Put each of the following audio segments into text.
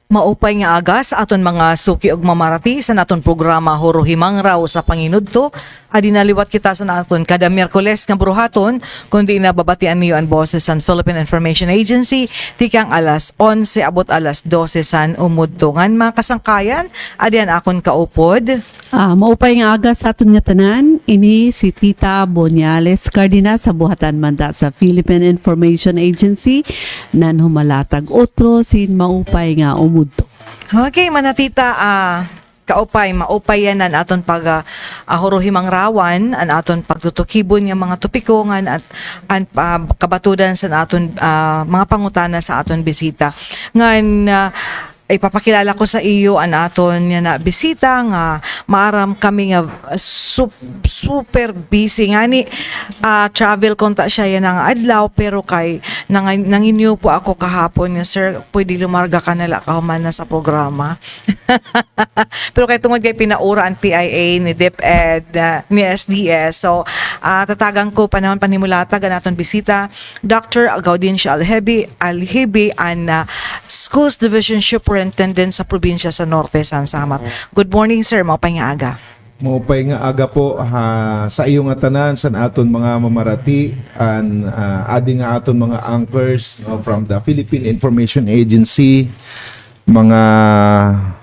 Maupay nga aga sa aton mga suki ug mamarati sa naton programa Horo Himang Raw sa Panginudto. Adi naliwat kita sa naton kada Miyerkules nga buruhaton kundi nababatian niyo ang boses sa Philippine Information Agency tikang alas 11 abot alas 12 san umudto. Ngan mga kasangkayan, adian akon kaupod. Maupay nga aga sa aton nga tanan, ini si Tita Boniales Cardenas sa buhatan manda sa Philippine Information Agency nan humalatag otro sin maupay nga umudto. Okay, manatita, maupay yan ang aton pag Horo Himang Rawan, ang aton pagtutukibon nga mga topiko nga at kabatudan sa aton mga pangutana sa aton bisita. Ngan ipapakilala ko sa iyo ang aton nga na bisita nga maaram kami nga super busy nga ni travel konta siya yan ang adlaw pero kay nanginyo po ako kahapon nga sir pwede lumarga ka nala kahuman na sa programa. Pero kay tungod kay pinaura ang PIA ni DepEd ni SDS so tatagang ko panahon panimulatag ang aton bisita Dr. Gaudencio Alhibi ang Schools Division Superintendent sa probinsya sa Norte, San Samar. Good morning, sir. Maupay nga aga. Maupay nga aga po sa iyo nga tanan sa aton mga mamarati and adi nga aton mga anchors from the Philippine Information Agency, mga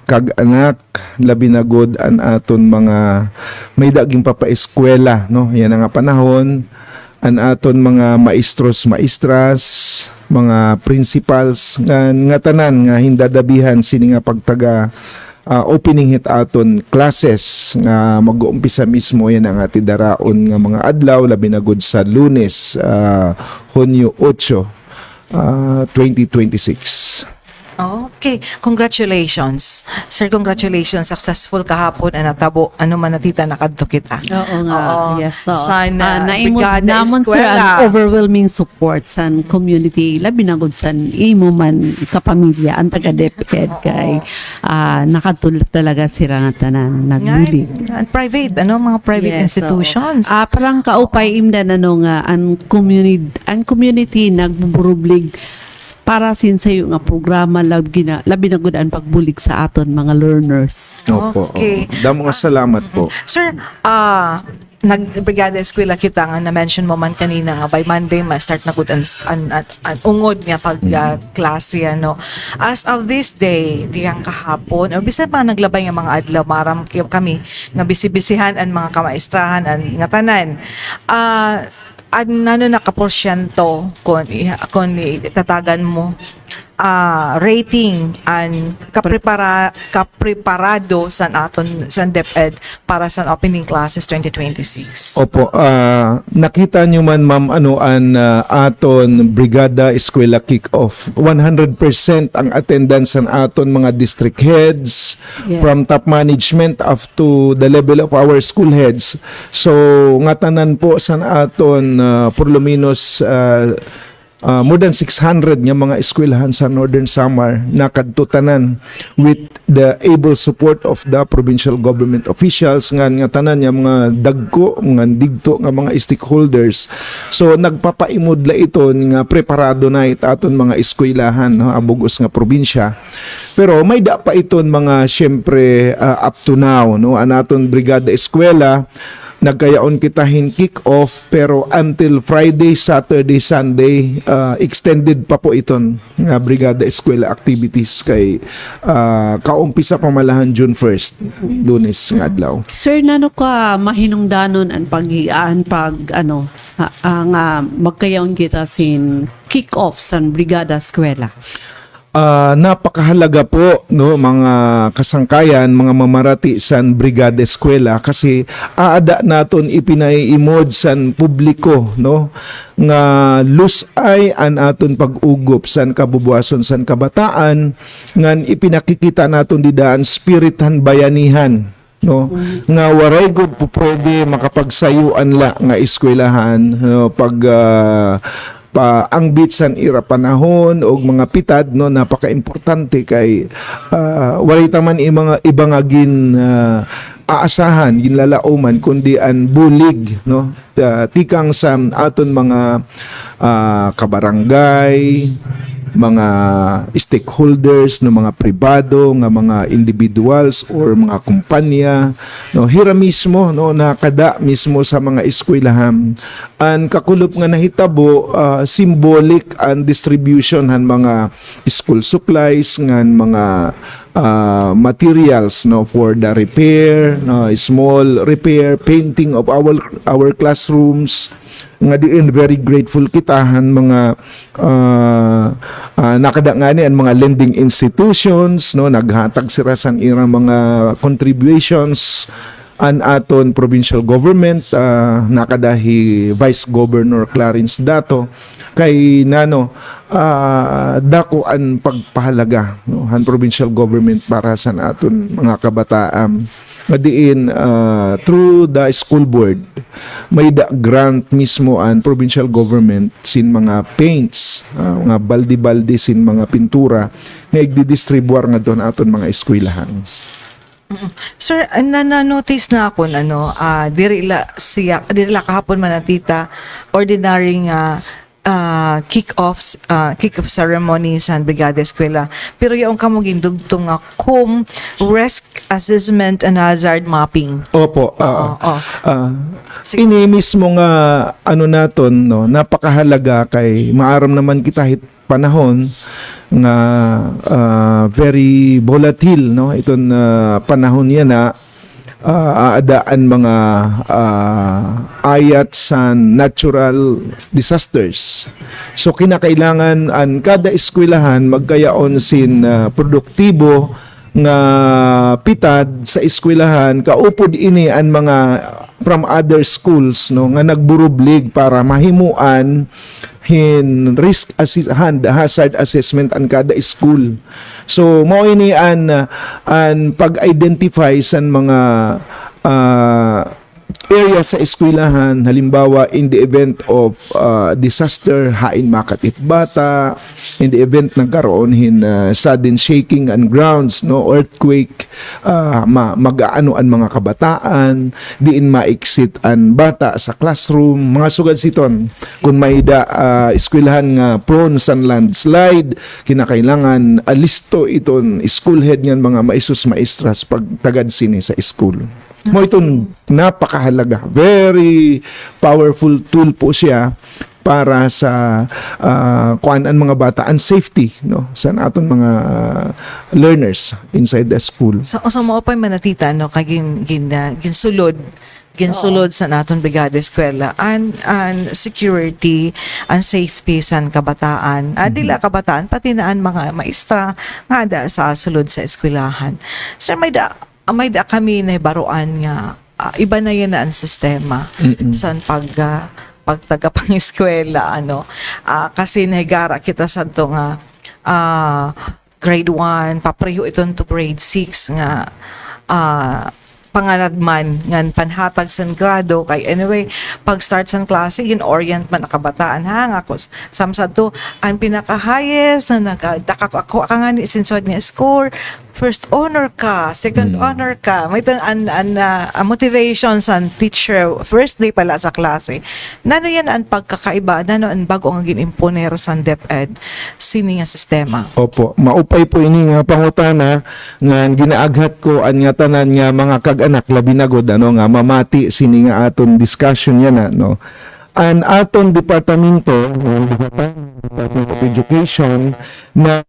kag-anak, labi na good an aton mga may daging papaeskwela, no? Yan nga panahon an aton mga maestros, maestras, mga principals nga tanan nga hindadabihan sini nga pagtaga opening hit aton classes nga mag-uumpisa mismo yan ang ati daraon nga mga adlaw labi na gud sa Lunes, Hunyo 8, 2026. Okay, congratulations. Sir, congratulations. Successful kahapon ang natabo. Ano man natita nakadto kita. Oo nga. Yes. So, Sana naimod Brigada namon sir Eskwela. ang overwhelming support sa community labi na gud sa imo man kapamilya ang taga DepEd kay nakatulog talaga sila nga tanan nagbulig. And private, mga private institutions. Parang kaupay imdan nga ang community nagbuburublig para sinsayo nga programa labi na gud ang pagbulig sa aton mga learners. Opo. Okay. Damo nga salamat po. Sir, nag-brigada eskwela kita nga na-mention mo man kanina nga by Monday ma-start na gud ang ungod nga pag-klase ano. As of this day, diyang kahapon, o bisan pa naglabay nga mga adlaw, maram kami nga bisibisihan ang mga kamaestrahan ang nga tanan. Ano nakaporsyento kung itatagan mo rating and kapreparado sa aton sa DepEd para sa opening classes 2026. Opo, nakita nyo man ma'am aton Brigada Eskwela Kick-Off. 100% ang attendance ng aton mga district heads, Yes. from top management up to the level of our school heads. So nga tanan po sa aton por lo menos more than 600 nga mga eskwelahan sa Northern Samar nakadtutanan with the able support of the provincial government officials nga tanan nga mga dagko nga digto nga mga stakeholders. So nagpapaimudla ito nga preparado na aton mga eskwelahan abugos nga probinsya. Pero may da pa iton mga syempre up to now ang aton Brigada Eskwela nagkayaon kita kick-off pero until Friday, Saturday, Sunday extended pa po iton nga Brigada Eskwela activities kay kaumpisa pamalahan June 1st, Lunes nga adlaw. Sir, nano ka mahinungdanon ang pag-iaan nga magkayaon kita sin kick-off sa Brigada Eskwela? Napakahalaga po mga kasangkayan, mga mamarati san Brigada Eskwela kasi aada naton ipinaiimod san publiko nga lusay an aton pag-ugop san kabubuason san kabataan ngan ipinakikita naton didaan spiritan bayanihan nga waray gud po pwede makapagsayuan la nga eskwelahan pag ang bitsan ira panahon o mga pitad napaka-importante kay walay taman ibang agin aasahan ginlalauman kundi an bulig tikang sa aton mga kabarangay mga stakeholders no mga pribado nga mga individuals or mga kumpanya no hira mismo no nakada mismo sa mga eskwelahan an kakulop nga nahitabo symbolic and distribution han mga school supplies ngan mga materials no for the repair no small repair painting of our classrooms nga diin very grateful kita han mga nakada nga ni ang mga lending institutions no naghatag sila san irang mga contributions an aton provincial government nakadahi Vice Governor Clarence Dato kay nano dako ang pagpahalaga no han provincial government para sa aton mga kabataan nga diin through the school board may da grant mismo ang provincial government sin mga paints mga baldi-baldi sin mga pintura nga igdidistribuar nga doon aton mga eskwelahan. Sir, na-notice na ako na diri la kahapon man na tita ordinary kick-off ceremony sa Brigada Eskwela. Pero yung kamo gindugtong nga risk assessment and hazard mapping. Opo. Sige. Ini mismo nga ano naton no napakahalaga kay maaram naman kita hit panahon nga very volatile no iton panahon yan na aadaan mga ayat sa natural disasters. So kinakailangan an kada eskwelahan magkayaon sin produktibo nga pitad sa eskwelahan kaupod ini an mga from other schools no nga nagburublig para mahimuan hin hazard assessment an kada school. So mao ini an pag-identify sa mga area sa eskwelahan halimbawa in the event of disaster hain makatit bata in the event nagkaroon hin sudden shaking and grounds no earthquake mag-aano an mga kabataan diin ma-exit an bata sa classroom mga sugad siton kung may eskwelahan nga prone sa landslide kinakailangan alisto iton school head ngan mga maisus maestras pagtagad sini sa school. Mo itong napakahalaga. Very powerful tool po siya para sa kuan-an mga bata and safety no sa aton mga learners inside the school. So mo pa man natita no kay ginsulod sa naton Brigada Eskwela and security and safety sa kabataan. Dila kabataan pati naan mga maestra nga da sa sulod sa eskwelahan. Sir, may da kami na baruan nga iba na yan ang sistema sa pagtagapang eskwela kasi nahigara kita sa ito nga grade 1 papreho iton to grade 6 nga panganagman ngan panhatag san grado kay anyway pag start san klase in-orient man nakabataan nga ko samsad to ang pinaka highest na ako nga ni sinsod ni score first honor ka, second honor ka. May motivation sa teacher first day pala sa klase. Nano yan ang pagkakaiba, nano ang bago ang ginimponer sa DepEd sini nga sistema. Opo, maupay po ini nga pangutana nga ginaaghat ko an nga tanan nga mga kag-anak labi na gud nga mamati sini nga aton discussion yan no. An aton departamento, Department of Education na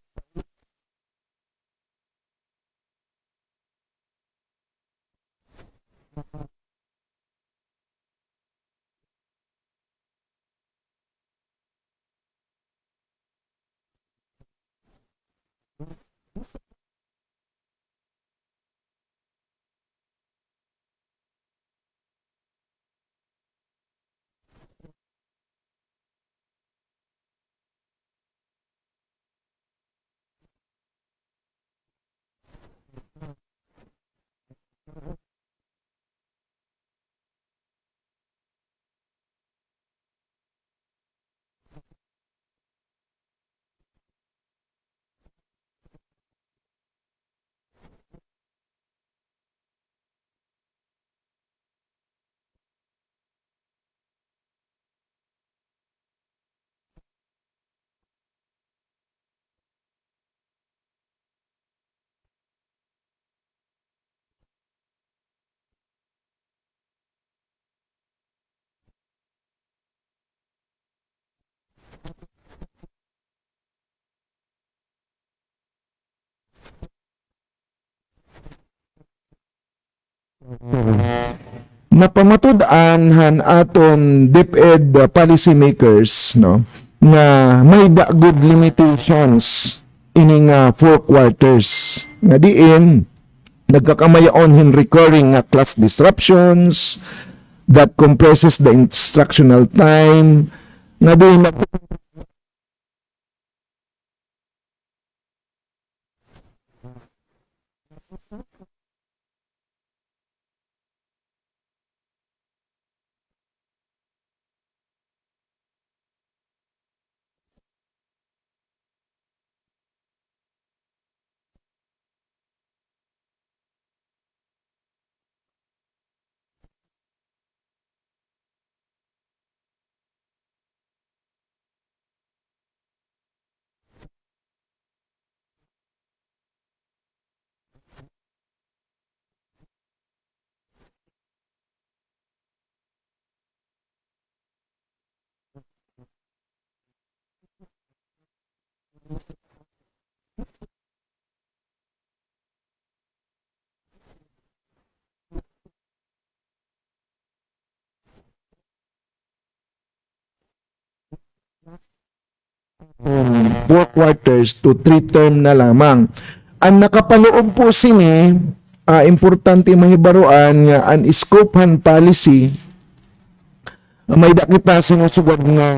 napamatud-an aton DepEd policy makers, no, nga may good limitations ining 4 quarters nga diin nagkakamayaon hin recurring nga class disruptions that compresses the instructional time nga diin um, 4 quarters to 3 term na lamang. Ang nakapaloob po sini, importante mahibaruan nga ang scopehan policy may dakita sinusugod nga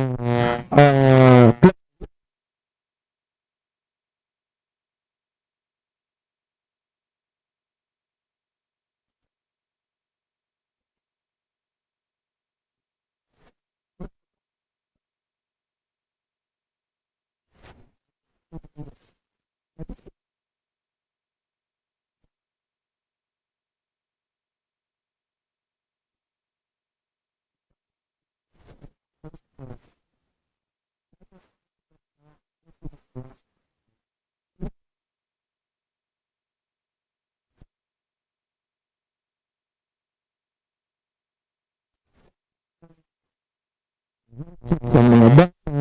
sa mga bata,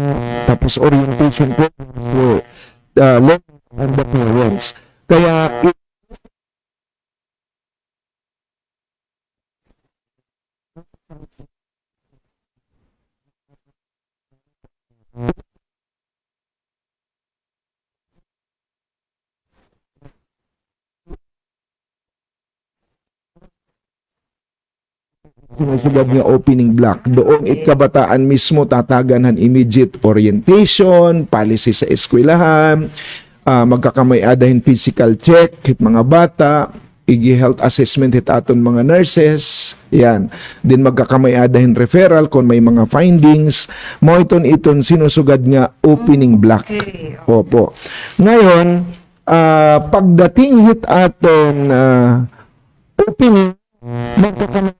tapos orientation programs for learners and the parents. Kaya sinusugod nga opening block. Doon kabataan mismo tatagan immediate orientation, policy sa eskwelahan, magkakamay-adahin physical check, hit mga bata, igi health assessment hit aton mga nurses, yan. Then magkakamay-adahin referral kung may mga findings. Mo iton sinusugad nga opening block. Okay. Opo. Ngayon, pagdating hit aton opening, magkakamay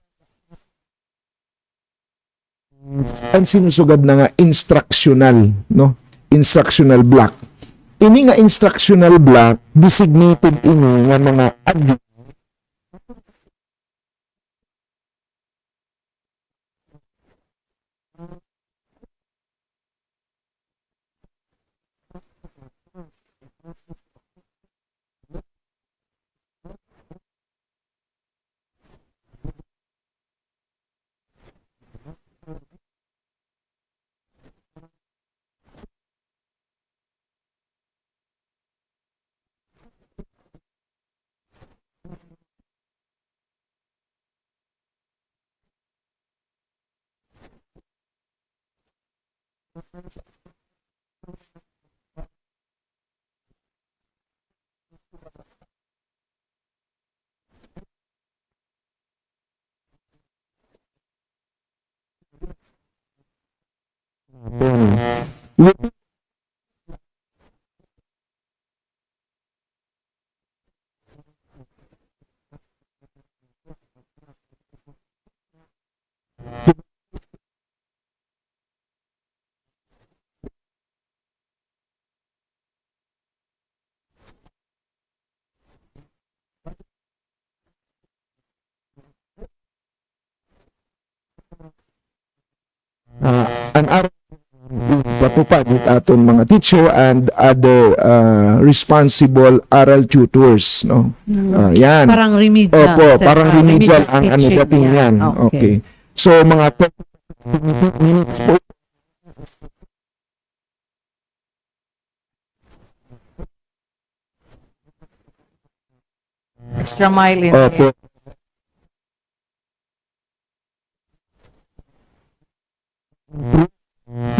ang sinusugad na nga instructional, no? Instructional block. Ini nga instructional block designated ini nga mga an araw what matupad it aton mga teacher and other responsible aral tutors, no. Yan. Parang remedial. Opo, sir. parang remedial ang ano teaching dating yan. Okay. So mga 10 minutes po. Extra mile in Opo.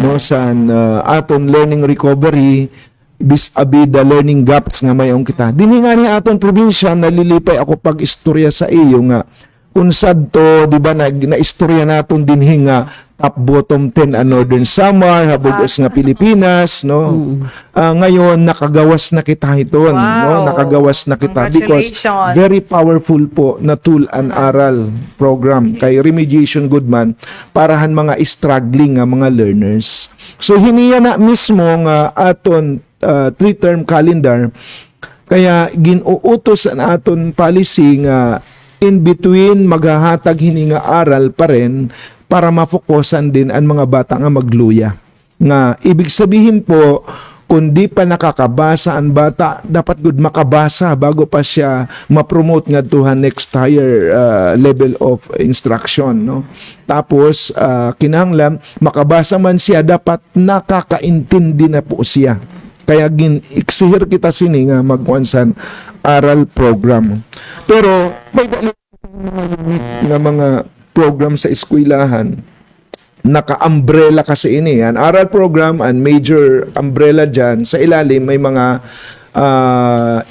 No san aton learning recovery bis-abi the learning gaps nga mayong kita. Dinhi nga ni aton probinsya nalilipay ako pag istorya sa iyo nga unsad to, di ba, na istorya naton dinhi nga top bottom 10 Northern Samar habugos nga Pilipinas, no. Ngayon nakagawas na kita hiton, no, Wow. nakagawas na kita because Congratulations. very powerful po na tool and aral program kay Remediation Goodman parahan mga struggling nga mga learners. So hiniya na mismo nga aton 3-term calendar kaya ginuutos ang aton policy nga in between maghahatag hini nga aral pa rin para mafokusan din ang mga bata nga magluya. Nga ibig sabihin po kung di pa nakakabasa ang bata, dapat good makabasa bago pa siya ma-promote nga to next higher level of instruction, no. Tapos kinahanglan makabasa man siya, dapat nakakaintindi na po siya. Kaya iksihir kita sini nga magkuansan aral program. Pero may mga unique nga mga program sa eskwelahan, naka-umbrella kasi ini. An aral program and major umbrella dyan. Sa ilalim may mga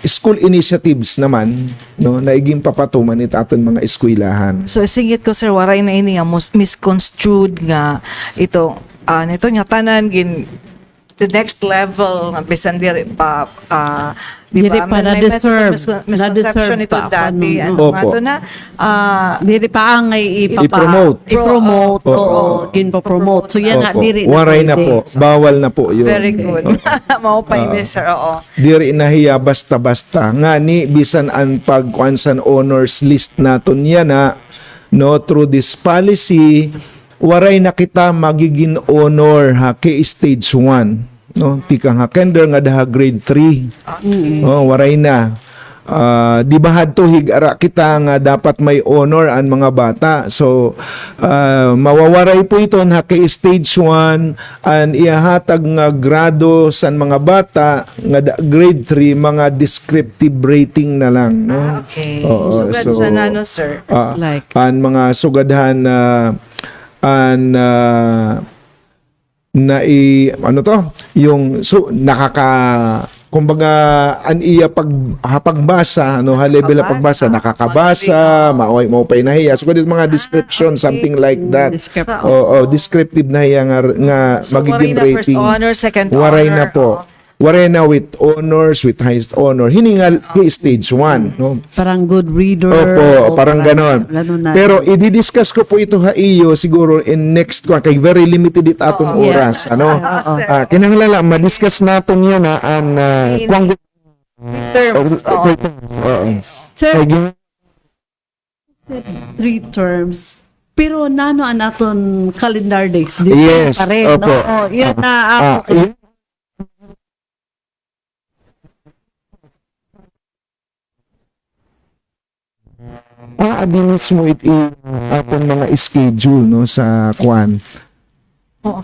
school initiatives naman, no, na iging papatuman it aton mga eskwelahan. So singit ko sir, waray na ini nga misconstrued nga ito nito nga tanan gin the next level nga bisan diri pa di Diri ba pa na-deserve. misconception Na-deserve ito pa dati ako, ano no? nga Opo. to na Diri pa ang I-promote. I-promote. Oo. Oo, ginpo-promote. So yan na, Opo. diri Waray na pwede. po. Bawal na po yun. very good mao pa ini sir, oo. Diri nahiya basta-basta. Nga ni bisan ang pagkuansan honors list naton yan na, no, through this policy, waray na kita magiging honor ha kay stage 1. No, tika nga kinder nga daha grade 3. Oh, waray na. Di ba hadto higara kita nga dapat may honor ang mga bata. So mawawaray po ito na kay stage 1 and ihahatag nga grado sa mga bata nga grade 3 mga descriptive rating na lang, no. Okay, Oo, sugad so, sa nano sir. Like, ang mga sugadhan na ano to yung kumbaga an iya pagbasa, no, ha level na pagbasa, nakakabasa, mao pa inahiya, so dito mga description, something like that. descriptive. Descriptive na hiya nga So, magiging waray na rating. first honor, second Waray honor, na po. Waray na with honors, with highest honor. Hiningal kay stage 1, no. parang good reader. Opo, o parang ganon. na. Pero i-discuss ko po ito ha iyo siguro in next one kay very limited it atong oras, ano. Kinahanglan lang ma-discuss naton yan na ang kung terms, oo. Sir, 3 terms. Pero nano ang aton calendar days? Di Yes, pa rin, opo. no? Oh, yan na ako. Adi mismo atong mga schedule, no, sa kwan. Oo.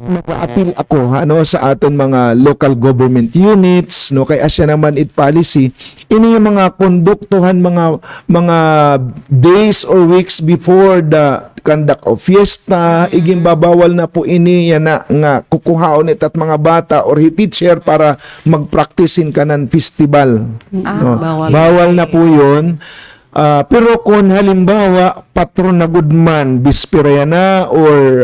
Naka-appeal ako sa aton mga local government units, no, kay asya naman it policy ini yung mga konduktuhan mga days or weeks before the conduct of fiesta, iging babawal na po ini yan na nga kukuhaon it at mga bata or teacher para magpraktisin ka ng festival, no. bawal. Bawal na po yun. Pero kung halimbawa patron na gudman bispera na or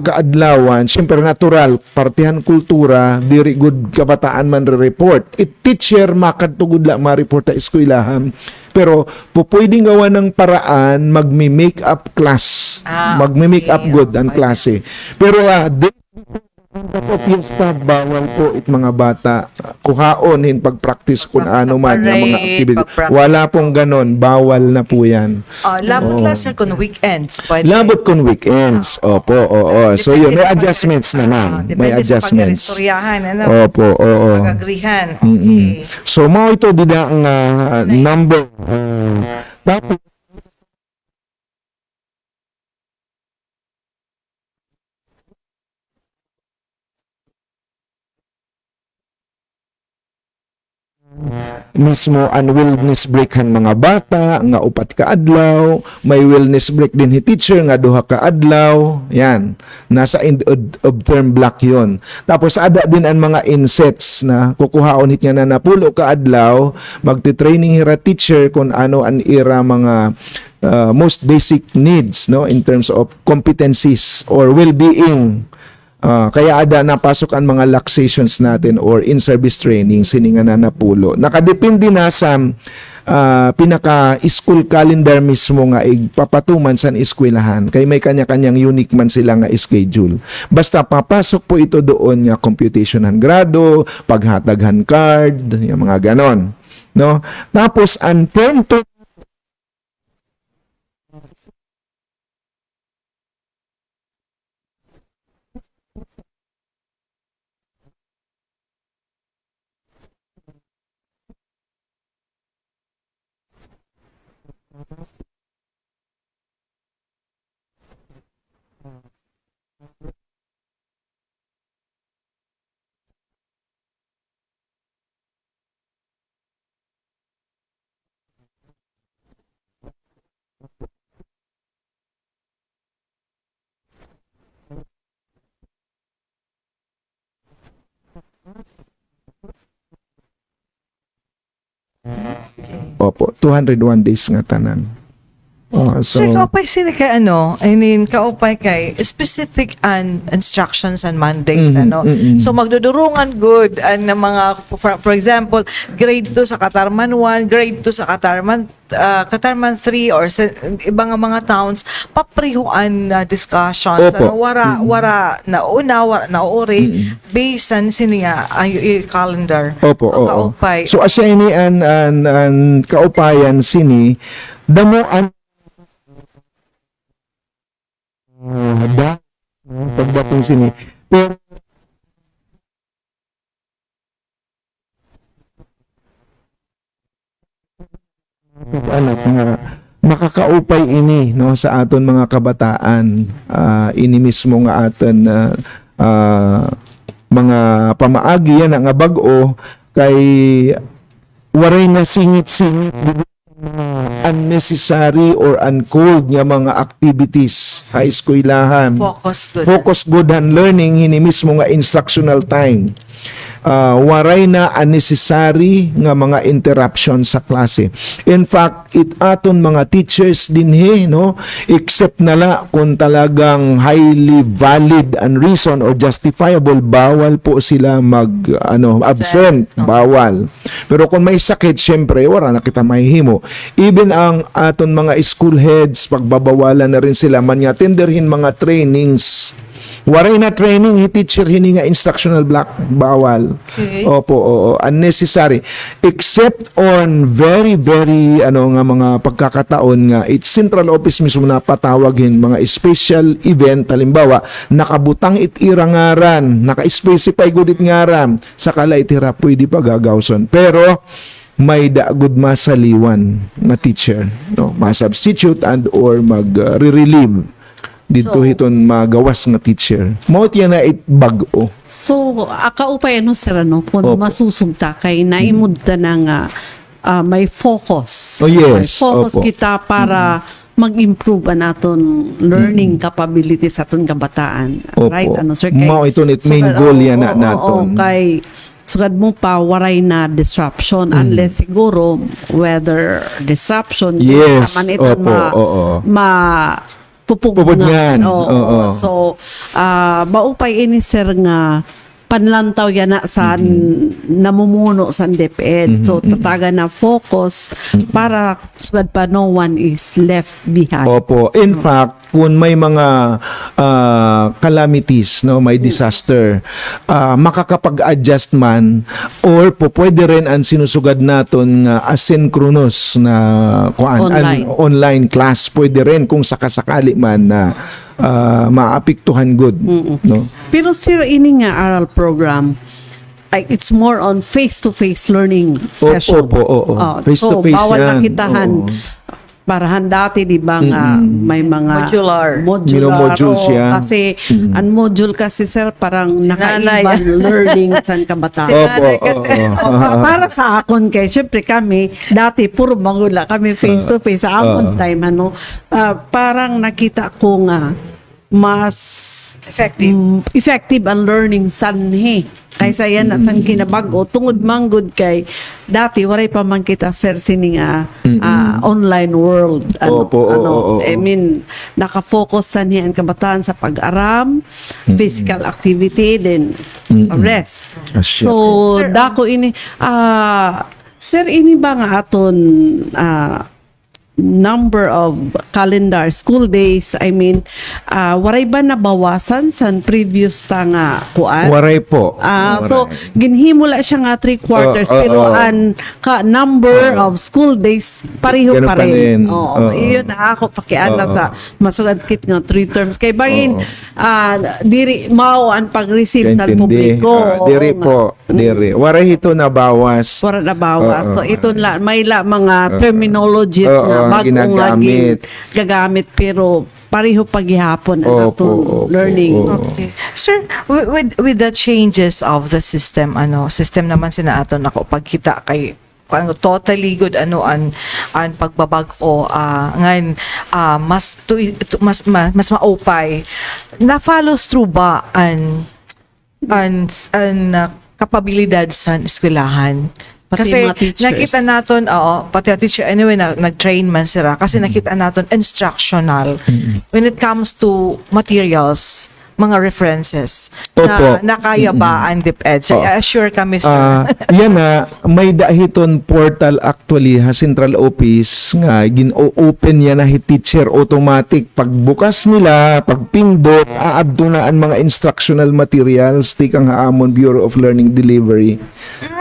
kaadlawan, syempre natural partihan kultura diri gud kabataan man report. It teacher makadtugod la ma-report ta eskwelahan. Pero pwedeng gawa ng paraan magmi-make up class. Magmi-make up good ang klase. Pero po piyesta bawal po it mga bata kuhaonin pag-practice kung ano man yung mga activity. Wala pong ganon, bawal na po yan. Labot lang sir kung weekends. Pwede. Labot kung weekends. Opo, oo. So yun, may adjustments na lang. May Depende adjustments. sa pag-istoryahan, ano? Opo, oo. Pag-agrihan. Okay. So mo ito dida ang number. Tapos mismo ang wellness break han mga bata nga upat ka adlaw, may wellness break din hi teacher nga duha ka adlaw. Yan, nasa end of term block yon. Tapos ada din ang mga insets na kukuhaon hit nga na napulo ka adlaw, magti-training hira teacher kung ano ang ira mga most basic needs, no, in terms of competencies or well-being. Kaya ada napasok ang mga laxations natin or in-service training sininga na napulo. Nakadepende na sa pinaka-school calendar mismo nga igpapatuman sa eskwelahan. Kaya may kanya-kanyang unique man sila nga schedule. Basta papasok po ito doon nga computationan grado, paghataghan card, yung mga ganon. No? Tapos ang term to Opo, 201 days nga tanan. So, Sir, kaupay sila kay ano? I mean, kaupay kay specific instructions and mandate, ano? So, magdudurungan good ang mga, for example, grade 2 sa Katarman 1, grade 2 sa Katarman 3 or sa ibang mga towns, paprihuan na discussions. Opo. Ano, wara na uri, based on siniya, calendar. Opo, Ang oo. kaupay. So asya ini an kaupayan sini damo an pagdating sini. Pero anak nga makakaupay ini no sa aton mga kabataan, ini mismo nga aton mga pamaagi yan nga bag-o kay waray na singit-singit mga unnecessary or uncalled nga mga activities sa eskwelahan. Focus good on learning hini mismo nga instructional time. Waray na unnecessary nga mga interruption sa klase. In fact, it aton mga teachers din no, except nala kung talagang highly valid and reason or justifiable, bawal po sila absent, bawal. Pero kung may sakit, syempre wala na kita mahihimo. Even ang aton mga school heads, pagbabawalan na rin sila man nga tenderhin mga trainings. Waray na training, teacher hini nga instructional block, bawal. Okay. Opo, unnecessary. Except on very nga mga pagkakataon nga it's central office mismo na patawagin mga special event, halimbawa nakabutang itirangaran, naka-specify gud it ngaran, sakala itira pwede pa gagawson. Pero may daagod masaliwan na teacher, no, ma-substitute and or mag-relieve dito hiton magawas nga teacher. Mao tiya na it bag-o. So, akaupay sir, kung Opo. masusugta kay naimudta na nga may focus. Oh, yes. May focus Opo. kita para mag-improve ang aton learning capabilities sa aton kabataan. Opo. Right? Sir? Kay, Mao ito main goal yan na naton. kay sugad mo pa waray na disruption unless siguro weather disruption Yes, man ito opo, oo. pupugnan. Pupugnan, oo. So maupay ini sir nga panlantaw yan na sa namumuno sa DepEd. So tataga na focus para sugad pa no one is left behind. Opo. In fact, kung may mga calamities, no, may disaster, makakapag-adjust man or po pwede rin ang sinusugad naton nga asynchronous na online class, pwede rin kung sakasakali man na maapektuhan good, no. Pero sir, ini nga aral program, it's more on face-to-face learning session. Opo, oo. Face-to-face so, bawal yan. nakitahan. Oo. Parahan dati, di ba nga, may mga Modular. Modules oo, yan. kasi, ang module kasi, sir, parang Nanay. nakaiban learning sa kabataan. Opo, Para sa akon kay, syempre kami, dati puro mangula kami face-to-face. Sa akon time, parang nakita ko nga, mas effective ang learning sanhi kaysa yan na san kinabago tungod manggod kay dati waray pa man kita sir sini nga online world Opo. I mean nakafocus sanhi ang kabataan sa pag-aram, physical activity, then rest. So Sir, dako ini sir ini ba nga aton number of calendar school days, I mean waray ba nabawasan sa previous ta nga kuan? Waray po. So ginhimula siya nga 3 quarters pero ang number of school days pareho Ganun pa pa rin. rin. Oo, iyon na ako pakiana sa masugad kit nga 3 terms kay bagin diri mao ang pag-receive sa Kaintindi. publiko. Diri po, diri. Waray ito na bawas. Para nabawas. So ito may mga terminologies Oo, na bagong ginagamit. gagamit pero pareho paghihapon ang atong learning. Okay. Sir, with the changes of the system, system naman sina aton ako pagkita kay totally good an pagbabag-o ngayon mas maupay na follows through ba an kapabilidad sa eskwelahan. Pati Kasi mga teachers. nakita naton, pati ang teacher, anyway, nag-train man sila. Kasi nakita naton instructional when it comes to materials, mga references Opo. na kaya ba ang DepEd. So, assure kami, sir. Yan na, may dahiton portal actually ha central office nga gin-open yan na teacher automatic pagbukas nila pagpindot aabdo na ang mga instructional materials tikang haamon Bureau of Learning Delivery.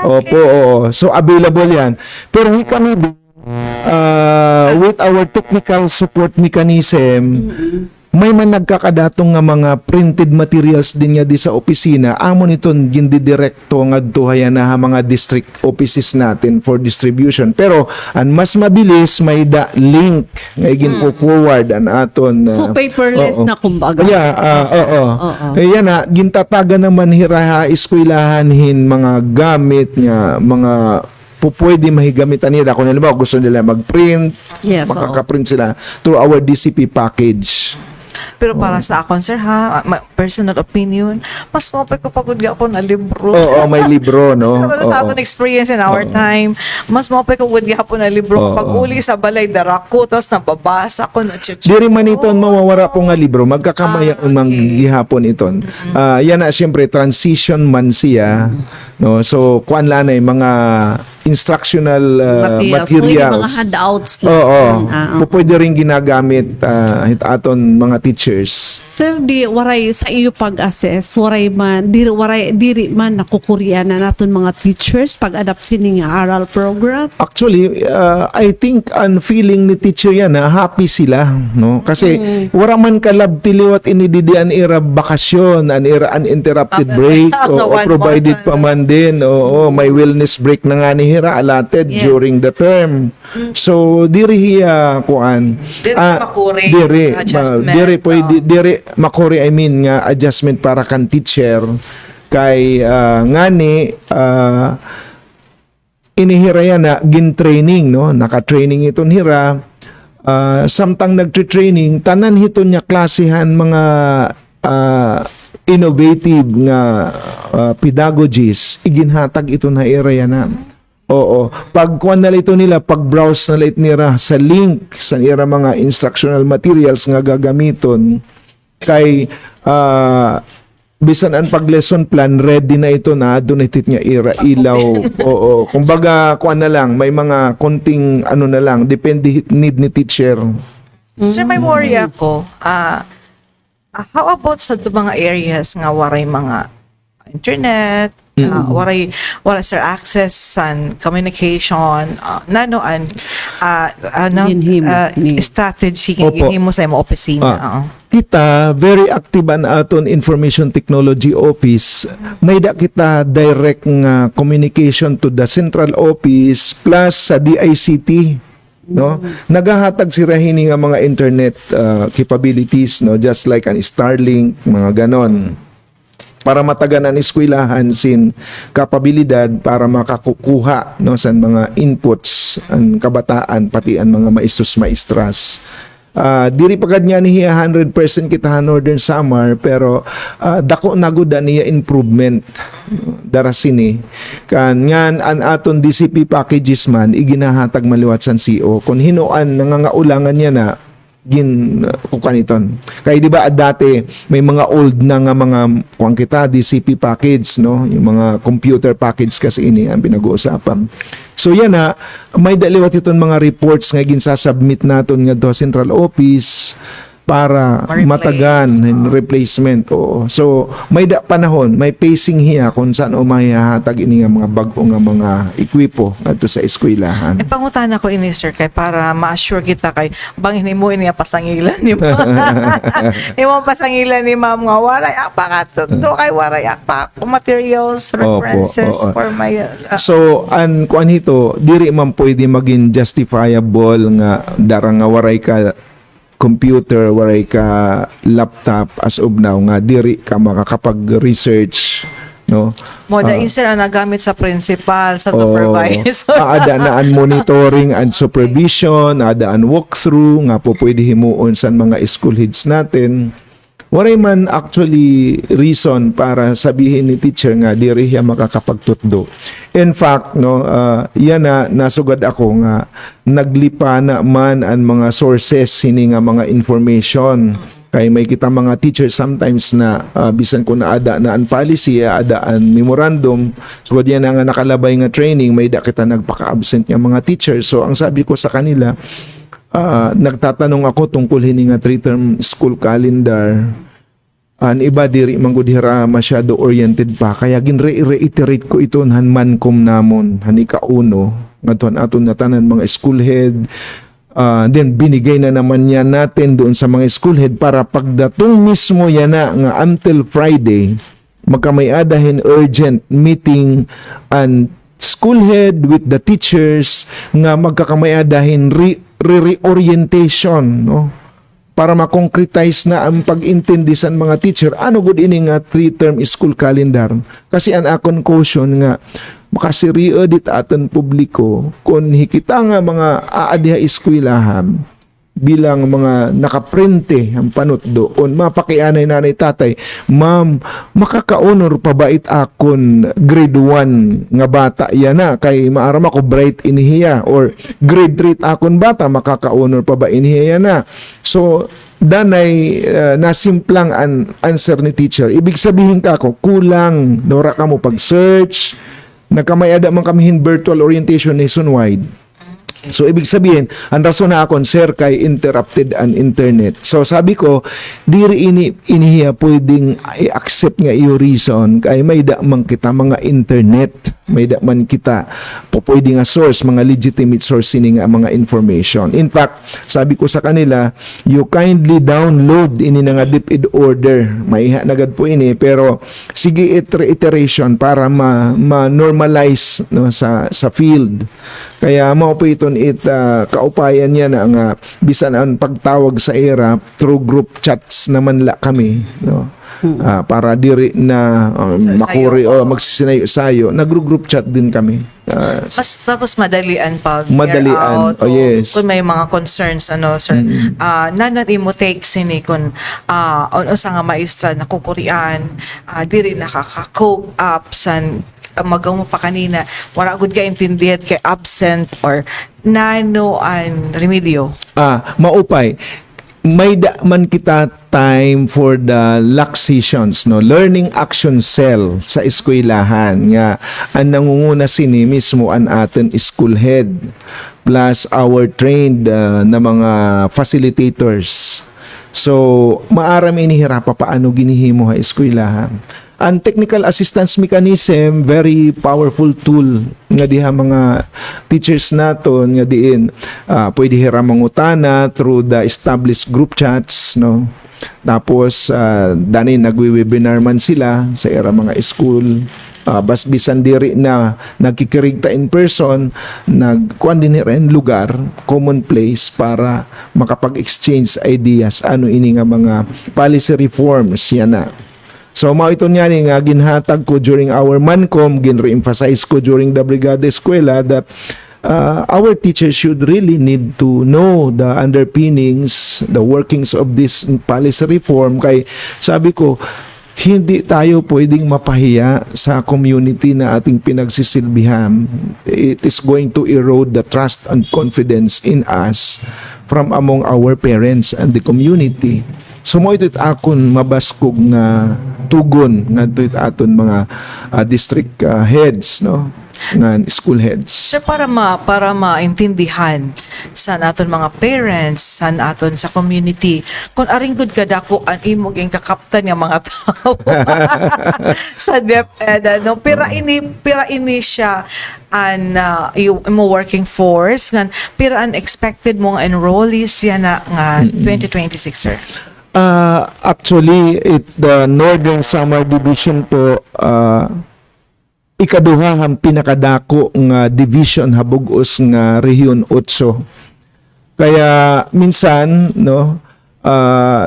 Opo, oo. So available yan. Pero kami with our technical support mechanism may man nagkakadatong nga mga printed materials din niya di sa opisina, amon iton gindidirekto nga duhayan na mga district offices natin for distribution. Pero ang mas mabilis may link nga igin-forward an aton. So paperless na kumbaga. Yeah, Ayan na, gintataga naman hiraha eskwelahan hin mga gamit nga mga pwede mahigamitan nila kung halimbawa gusto nila mag-print, Yes, makaka-print sila through our DCP package. Pero para sa akon, sir, personal opinion, mas mapay ko pagod ako na libro. Oo, may libro, no? Sa aton experience in our time, mas mapay ko pagod ako na libro. Pag uli sa balay, darako, tapos nababasa ko na check. Diri man iton mawawara po nga libro, magkakamaya mang gihapon iton. Yan na siyempre transition man siya, no? So kuan lanay mga instructional materials. Pwede mga handouts lang. Oo. Pwede rin ginagamit aton mga teachers. Sir, waray sa iyo pag-assess, waray man diri man nakukurya na naton mga teachers pag-adapt sini nga aral program. Actually, I think ang feeling ni teacher yan na happy sila, no? Kasi wala man kalab tiliwat inididian era bakasyon, an era uninterrupted break, o provided pa man din, may wellness break na nga ni hira allotted during the term. So diri kuan diri makuri I mean nga adjustment para kan teacher kay ngani inihira yan na gin-training, no? Naka-training iton hira. Samtang nagtre-training, tanan hiton niya klasihan mga innovative nga pedagogies iginhatag ito na area na. Oo. Pag kuan na ito nila, pag browse na ito nila sa link sa ira mga instructional materials nga gagamiton kay bisan ang pag lesson plan ready na ito na donated nga ira ilaw. Oo. Kumbaga kuan na lang, may mga konting ano na lang, depende need ni teacher. Sir, may worry ako. How about sa mga areas nga waray mga internet, waray sir access san communication, Ginhimo ni- strategy nga Opo. ginhimo sa imong opisina. Oo. Kita very active an aton Information Technology Office. May da kita direct nga communication to the central office plus sa DICT. No, nagahatag sila hini nga mga internet capabilities, no, just like an Starlink, mga ganon, para mataganan eskwelahan sin kapabilidad para makakukuha, no, sa mga inputs ang kabataan pati ang mga maestros-maestras. Diri pagad niya niya 100% kita Northern Samar, pero dako naguda niya improvement darasini kan ngan an aton DCP packages man iginahatag maliwat san CO kun hinuan nangangaulangan niya na gin kukaniton kay di ba dati may mga old na nga mga kuang kita DCP package, no, yung mga computer package kasi ini ang pinag-uusapan. So yan na, may daliwat iton mga reports nga ginsasubmit naton nga do central office para Ma-replace. matagan replacement. Oo. So may panahon, may pacing hiya kung saan o mahihatag ini nga mga bago nga mga ekwipo adto sa eskwelahan. Pangutan ako ini sir kay para ma-assure kita kay bangin mo ini nga pasangilan ni mo. Imo pasangilan ni ma'am nga waray akpa do kay waray akpa materials references oo. for my So, kuan hito, diri man pwede maging justifiable nga darang nga waray ka computer, waray ka laptop as of now nga diri ka makakapag-research, no? mo da sir ang nagamit sa principal sa supervisor. Ada na ang monitoring and supervision, ada ang walkthrough nga po pwede himuon sa mga school heads natin. Waray man actually reason para sabihin ni teacher nga diri siya makakapagtutdo. In fact, no, yan na nasugad ako nga naglipa na man ang mga sources hini nga mga information. Kay may kita mga teachers sometimes na bisan ko na ada na ang policy, ada ang memorandum, so diyan na nga nakalabay nga training, may da kita nagpaka-absent nga mga teachers. So ang sabi ko sa kanila, nagtatanong ako tungkol hini nga 3-term school calendar. An iba diri manggudhira masyado oriented pa, kaya ginre-reiterate ko ito hanmankom namon hanika uno ngadton aton na tanan mga school head. Then binigay na naman yan natin doon sa mga school head para pagdatong mismo yan na nga until Friday magkamayadahin urgent meeting and school head with the teachers nga magkakamayadahin reorientation, no, para ma-concretize na ang pag-intindi sa mga teacher ano gud ini nga 3-term school calendar. Kasi ang akon caution nga makasiriyo dit aton publiko kung hikita nga mga aadiha eskwelahan bilang mga nakaprinte ang panut doon, mapakianay nanay tatay, ma'am, makaka-honor pa ba akon grade 1 nga bata yan na, kay maaram ako bright inihiya, or grade 3 akon bata, makaka-honor pa ba inihiya na. So, danay nasimplang answer ni teacher. Ibig sabihin ka ko, kulang, dora ka mo pag-search, nagkamayada man kamihin virtual orientation nationwide. So, ibig sabihin, ang rason na akon, sir, kay interrupted ang internet. So, sabi ko, diri inihiya pwedeng i-accept nga iyo reason, kay may da man kita mga internet, may da man kita pwede nga source, mga legitimate source ini nga mga information. In fact, sabi ko sa kanila, you kindly download ini nga DepEd order. Maiha nagad po ini, pero sige iteration para ma-normalize, no, sa field. Kaya mao po iton kaupayan niya na nga bisan ang pagtawag sa era through group chats naman la kami, no. para diri na makuri Sayo. o magsisinayo-sayo. Nagro-group chat din kami. Mas tapos madalian pag Madalian. clear out, Oh, yes. kung may mga concerns sir, nanon imo take sini kung ano sa nga maestra na kukurian, diri nakaka-cope up san magaw mo pa kanina, wala gud ka intindihan kay absent or nano an remedyo. Maupay. May man kita time for the LAC sessions, no? Learning Action Cell sa eskwelahan nga ang nangunguna sini mismo ang atin school head plus our trained na mga facilitators. So, maaram inihirap pa paano ginihimo ha eskwelahan. Ang technical assistance mechanism, very powerful tool nga diha mga teachers naton nga diin pwede hira mangutana through the established group chats, no. Tapos dani nagwi-webinar man sila sa era mga school, bas bisan diri na nagkikirigta in person, nagkuan din rin lugar, common place para makapag-exchange ideas ano ini nga mga policy reforms yan na. So mao ito niya nga ginhatag ko during our Mancom, gin-re-emphasize ko during the Brigada Eskwela that our teachers should really need to know the underpinnings, the workings of this policy reform. Kay sabi ko, hindi tayo pwedeng mapahiya sa community na ating pinagsisilbihan. It is going to erode the trust and confidence in us from among our parents and the community. So mo ito't akon mabaskog na tugon nga ito't aton mga district heads, no, nga school heads. Sir, para maintindihan sa naton mga parents, sa naton sa community, kung aring good kadako ang imong yung kakaptan ng mga tao sa DepEd, no? Pira ini siya an mo working force nga pira an expected mong enrollees yan na nga 2026, sir. Actually, the Northern Samar Division po, ikaduha ang pinakadako nga division habugos nga Region 8. Kaya minsan, no,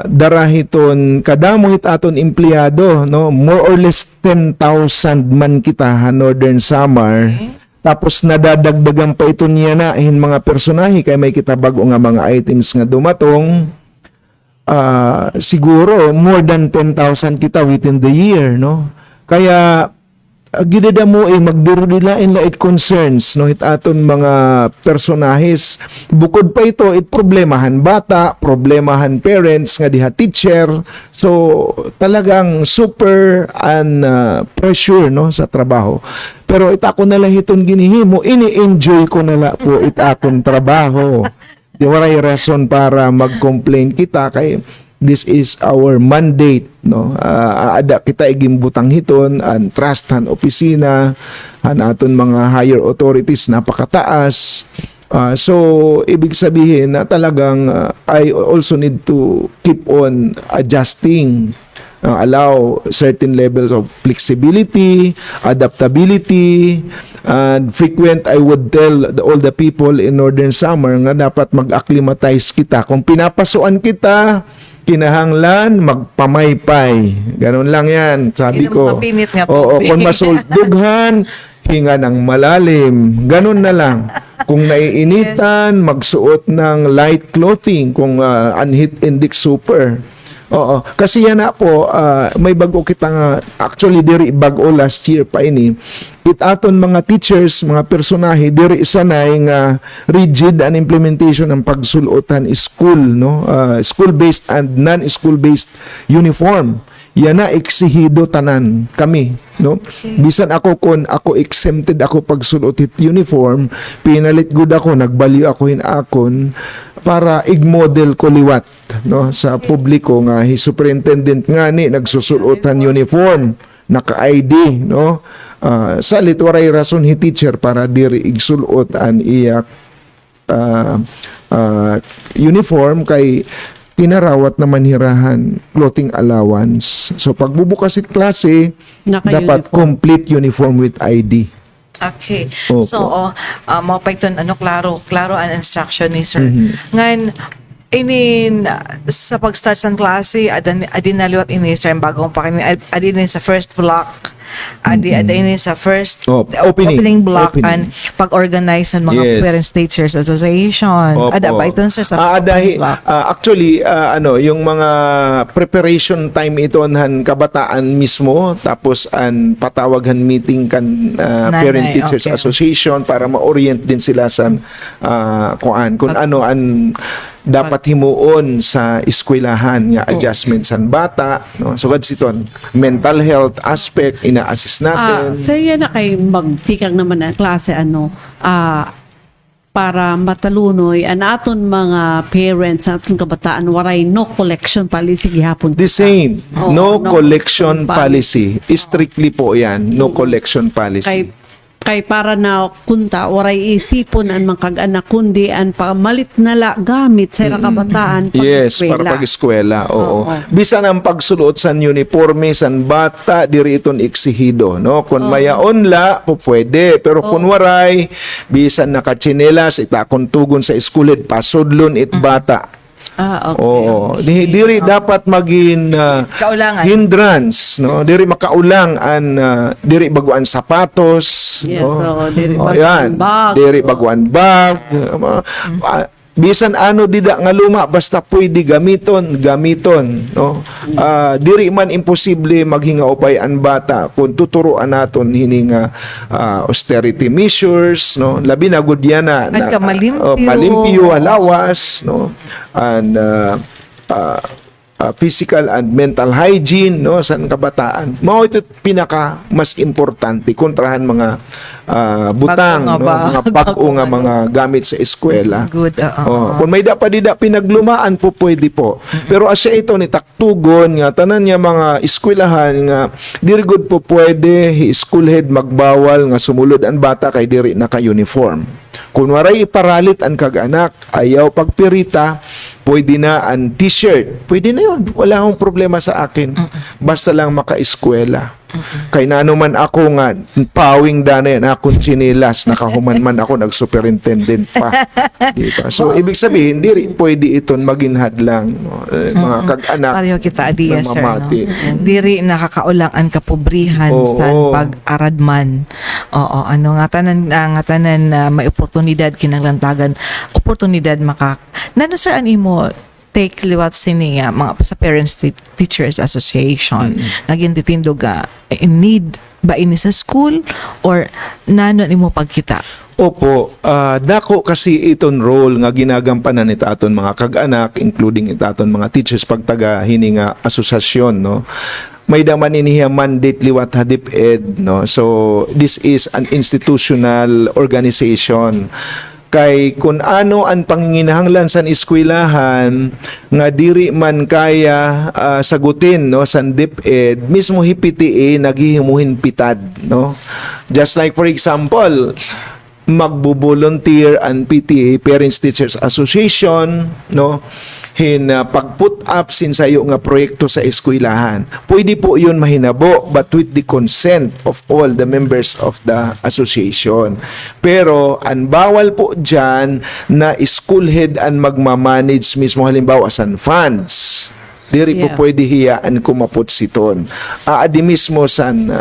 darahiton kadamo hit aton empleyado, no, more or less 10,000 man kita ha Northern Samar. Tapos nadadagdagan pa ito niya na mga personahe kay may kita bago nga mga items nga dumatong. Siguro more than 10,000 kita within the year, no. Kaya gidada mo magbiro nila in light concerns, no, hit aton mga personahes. Bukod pa ito, problemahan bata, problemahan parents nga diha teacher. So talagang super pressure, no, sa trabaho. Pero ako na lang iton ginihimo, ini-enjoy ko na lang po akong trabaho. Di waray rason para mag-complain kita kay this is our mandate, no. Ada kita igimbutang hiton and trust han opisina han aton mga higher authorities napakataas. So ibig sabihin na talagang I also need to keep on adjusting, allow certain levels of flexibility, adaptability, and frequent. I would tell all the people in Northern Samar nga dapat mag-acclimatize kita. Kung pinapasuan kita, kinahanglan magpamaypay. Ganun lang yan, sabi ko. Mapinit nga Oo, tubig. kung masuldughan, hinga ng malalim. Ganun na lang. Kung naiinitan, magsuot ng light clothing. Kung unheat index super. Oo, kasi yan na po, may bago kita nga, actually diri bago last year pa ini, aton mga teachers, mga personahe, diri sanay nga rigid an implementation ng pagsulutan school, no, school-based and non-school-based uniform. Yan na eksihido tanan kami, no. Bisan ako kon ako exempted ako pagsulutit uniform, pinalit gud ako, nagbaliw ako hinakon para igmodel ko liwat, no, sa publiko nga superintendent nga ni nagsusulutan uniform, naka-ID, no. Sa litwaray rason hi teacher para diri igsulot an iyak uniform kay kinarawat naman hirahan clothing allowance. So pagbubukas it klase, dapat complete uniform with ID. Okay. Opo. So, mapaiton klaro ang instruction ni sir. Ngayon, inin sa pag-start sa klase adin naliwat ini sir bagong pakin adin sa first block adin sa first Oh, opening block and pag-organize ng mga Yes. Parents Teachers Association Opo. ada ba ito sir sa Dahil, block? actually, yung mga preparation time ito han kabataan mismo, tapos an patawaghan meeting kan Parent Teachers okay. Association para ma-orient din sila sa kung ano an dapat himuon sa eskwelahan nga adjustment sa bata, no? So siton mental health aspect ina-assist natin. Sir, yan na kay magtikang naman na klase para matalunoy ang aton mga parents, aton kabataan, waray no collection policy gihapon. The same. Oo, No no collection collection policy. Strictly po yan. No collection policy. Kay para na kunta waray isipon ang mga kag-anak kundi ang pamalit na la gamit sa ilang kabataan pag Yes, eskwela. para pag-eskwela. Oo. Oo. Bisan ang pagsulot sa uniforme san bata, diri iton eksihido. No? Kung mayaon la, po pwede. Pero kung waray, bisan nakachinelas, itakon tugon sa eskulid, pasudlon it bata. Okay. Oo. Diri dapat maging Kaulangan. hindrance, no? Diri makaulang an diri baguan sapatos, Yes, no? oo, diri Yan. baguan bag. Diri baguan bag. Bisan ano dida nga luma basta pwede gamiton, no? Diri man imposible maghinga upay an bata kung tuturuan naton hininga austerity measures, no? Labi na gud yan na At malimpyo. malimpyo, lawas, no? And physical and mental hygiene, no, sa kabataan. Mao ito pinaka mas importante kontrahan mga butang, Bago nga no, ba? mga bago nga mga gamit sa eskwela. Good. Kung may dapat dida pinaglumaan po pwede po. Pero asya ito ni taktugon nga tanan niya mga eskwelahan nga diri gud po pwede school head magbawal nga sumulod ang bata kay diri naka-uniform. Kung waray iparalit ang kag-anak, ayaw pagpirita, pwede na ang t-shirt. Pwede na yun. Wala akong problema sa akin. Basta lang maka-eskwela. Kay nano man ako nga, pawing dana yan, akong chinilas, nakahuman man ako, nag-superintendent pa. Diba? So, ibig sabihin, di pwede iton maging hadlang. No? Mga kag-anak, Pareho kita adiya sir, no? mamamati. Diri nakakaulang ang kapobrihan Oo. sa pag-aradman. Oo, ano nga tanan may oportunidad kinanglantagan, oportunidad nano sir ani mo take liwat sini mga sa Parents Teachers Association naging titindog in need ba ini sa school or nano nimo pagkita. Opo, dako kasi iton role nga ginagampanan ni aton mga kag-anak, including itaton mga teachers pagtaga hininga asosasyon, no. May daman iniya mandate liwat hadip ed, no. So this is an institutional organization. Kay kun ano ang panginginahanglan sa eskwelahan nga diri man kaya sagutin, no, sa DepEd mismo HPTA naghihimuhin pitad, no. Just like for example, magbo-volunteer ang PTA, Parents Teachers Association, no, pag-put up sinsayo nga proyekto sa eskwelahan. Pwede po yun mahinabo but with the consent of all the members of the association. Pero ang bawal po dyan na school head ang magmamanage mismo halimbawa san funds. Diri po Yeah. pwede hiyaan kumapot siton. Adi mismo san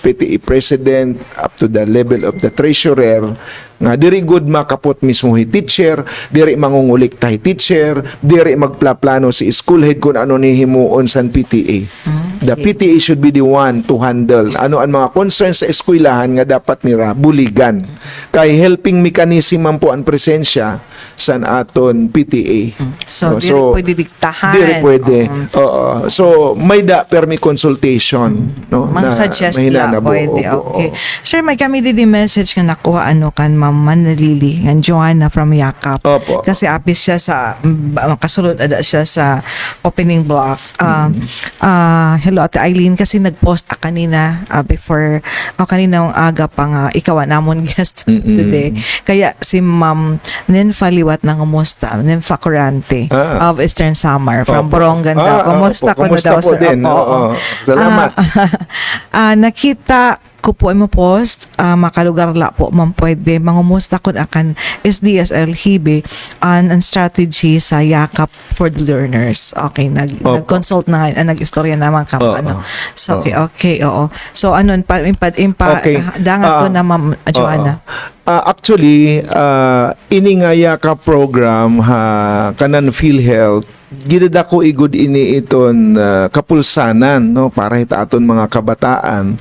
PTA president up to the level of the treasurer nga diri good makapot mismo hi teacher, diri mangungulik tahi teacher, diri magplaplano si school head kung ano ni himuon san PTA. The PTA should be the one to handle ano ang mga concerns sa eskwelahan nga dapat nira buligan. Kay helping mechanism man po ang presensya san aton PTA. So, No, diri pwede diktahan. Diri pwede. Oo. So may da permi consultation, no, Mang suggest mahinana lang, po. pwede. Opo, Okay. oo. Sir, may kami din message nga nakuha kan Ma'am Manalili, ang Joanna from Yakap. Opo. Kasi apis siya sa, makasulod ada siya sa opening block. Hello, Ate Eileen, kasi nag-post kanina before, kanina aga pa nga, ikaw namon guest today. Kaya si Ma'am Nenfa Liwat na kumusta, Nenfa Kurante of Eastern Samar from Opo. Borongan daw. Kumusta opo. ko na Kumusta daw, po sir? din? Opo, Oo. oo. Salamat. Nakita ko po mo post makalugar la po man pwede mangumusta kun akan SDSL Hibe an strategy sa yakap for the learners. Okay, Opo. nag-consult na nag-istorya naman ka po, Oo. ano. So okay, oo. So anon Okay. dangat ko na Ma'am Joanna. Actually, ini nga yaka program kanan PhilHealth gidada ko igud ini iton kapulsanan no para hita aton mga kabataan.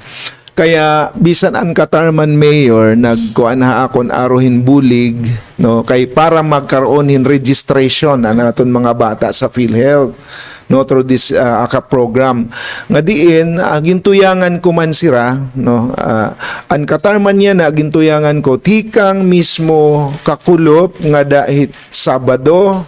Kaya bisan an Katarman Mayor nagkuan ha akon arohin bulig no kay para magkaroon hin registration an aton mga bata sa PhilHealth no through this aka program nga diin gintuyangan ko man sira no an Katarman niya na gintuyangan ko tikang mismo kakulop nga dahit Sabado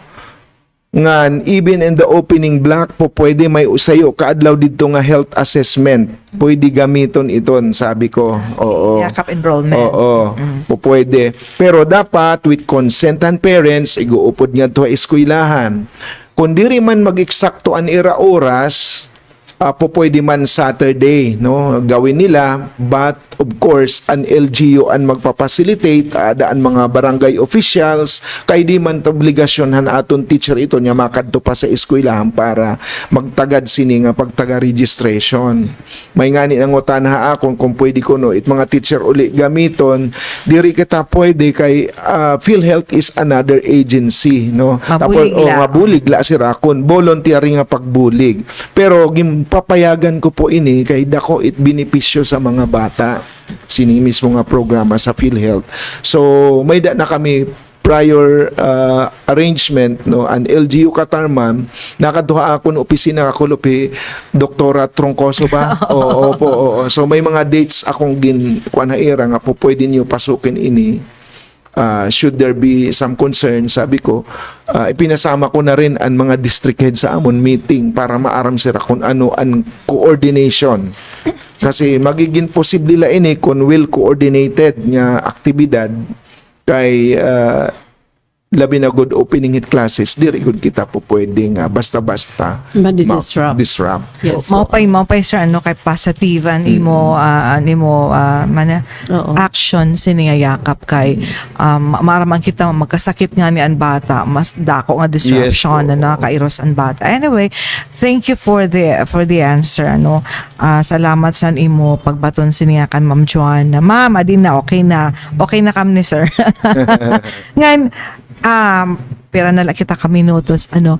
ngan even in the opening block po pwede may usayo kaadlaw didto nga health assessment pwede gamiton iton sabi ko oo Yakap enrollment. oo po pwede pero dapat with consent and parents iguupod nga to eskwelahan kung diri man mag-eksakto an ira oras po pwede man Saturday no gawin nila but of course an LGU ang magpapacilitate daan mga barangay officials kay di man obligasyon han aton teacher ito nya makadto pa sa eskwelahan para magtagad sini nga pagtaga registration may ngani nang utanha akon kung pwede ko no it mga teacher uli gamiton diri kita pwede kay PhilHealth is another agency no Mabulig la. mabulig la sira kon voluntary nga pagbulig pero papayagan ko po ini kay dako it benepisyo sa mga bata sini mismo nga programa sa PhilHealth. So may da na kami prior arrangement no an LGU Katarman nakaduha akon opisina kakulupi Doktora Troncoso ba oo. So may mga dates akong kuan haira nga po pwede niyo pasukin ini should there be some concern, sabi ko, ipinasama ko na rin ang mga district head sa amon meeting para maaram sila kung ano ang coordination. Kasi magiging posible la ini kung well coordinated nga aktibidad kay labi na good opening hit classes diri gud kita po pwedeng basta-basta Madi-disrupt. disrupt. Yes. Maupay sir ano kay pasativan imo mana Oo. action sini nga yakap kay maraman kita magkasakit nga ni an bata mas dako nga disruption Yes, na kairos an bata. Anyway, thank you for the answer ano. Salamat sa imo pagbaton sini nga kan Ma'am Joanna. Ma'am, adin na okay na kami ni sir. Ngan pera na lang kita ka minutos ano